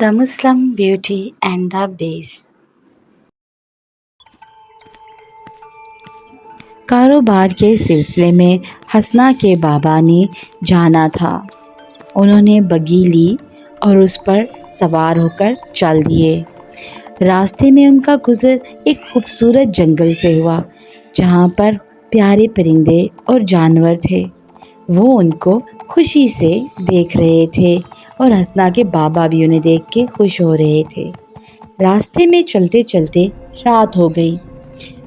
The Muslim Beauty and the Beast. कारोबार के सिलसिले में हसना के बाबा ने जाना था। उन्होंने बग्गी ली और उस पर सवार होकर चल दिए। रास्ते में उनका गुज़र एक खूबसूरत जंगल से हुआ, जहाँ पर प्यारे परिंदे और जानवर थे। वो उनको खुशी से देख रहे थे और हसना के बाबा भी उन्हें देख के खुश हो रहे थे। रास्ते में चलते चलते रात हो गई।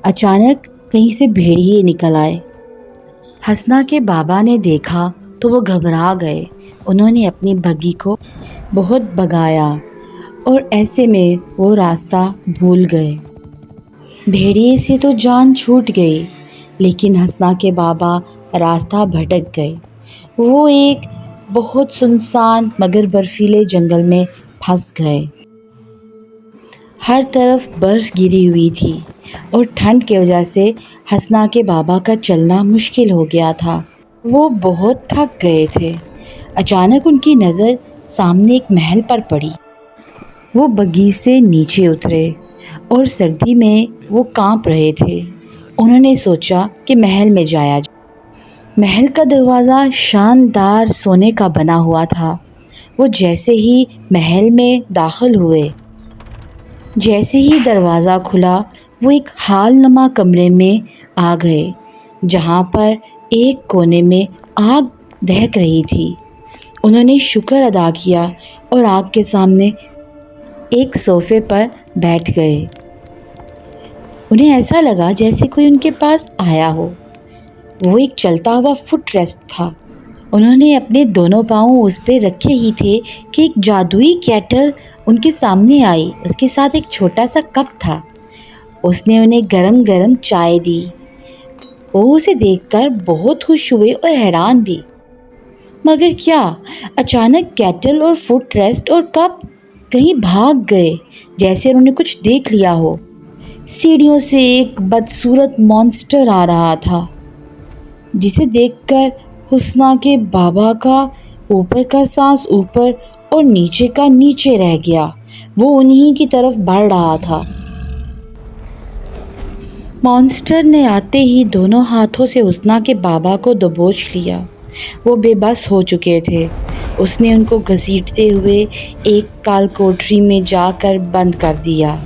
अचानक कहीं से भेड़िए निकल आए। हसना के बाबा ने देखा तो वो घबरा गए। उन्होंने अपनी बग्गी को बहुत भगाया और ऐसे में वो रास्ता भूल गए। भेड़िए से तो जान छूट गई, लेकिन हसना के बाबा रास्ता भटक गए। वो एक बहुत सुनसान मगर बर्फीले जंगल में फंस गए। हर तरफ बर्फ़ गिरी हुई थी और ठंड की वजह से हसना के बाबा का चलना मुश्किल हो गया था। वो बहुत थक गए थे। अचानक उनकी नज़र सामने एक महल पर पड़ी। वो बग्गी से नीचे उतरे और सर्दी में वो कांप रहे थे। उन्होंने सोचा कि महल में जाया जाए। महल का दरवाज़ा शानदार सोने का बना हुआ था। वो जैसे ही महल में दाखिल हुए, जैसे ही दरवाज़ा खुला, वो एक हालनुमा कमरे में आ गए, जहाँ पर एक कोने में आग दहक रही थी। उन्होंने शुक्र अदा किया और आग के सामने एक सोफ़े पर बैठ गए। उन्हें ऐसा लगा जैसे कोई उनके पास आया हो। वो एक चलता हुआ फुट रेस्ट था। उन्होंने अपने दोनों पाँव उस पर रखे ही थे कि एक जादुई केटल उनके सामने आई। उसके साथ एक छोटा सा कप था। उसने उन्हें गरम गरम चाय दी। वो उसे देखकर बहुत खुश हुए और हैरान भी। मगर क्या, अचानक केटल और फुट रेस्ट और कप कहीं भाग गए, जैसे उन्होंने कुछ देख लिया हो। सीढ़ियों से एक बदसूरत मॉन्स्टर आ रहा था, जिसे देखकर हसना के बाबा का ऊपर का सांस ऊपर और नीचे का नीचे रह गया। वो उन्हीं की तरफ बढ़ रहा था। मॉन्स्टर ने आते ही दोनों हाथों से हसना के बाबा को दबोच लिया। वो बेबस हो चुके थे। उसने उनको घसीटते हुए एक काल कोठरी में जाकर बंद कर दिया।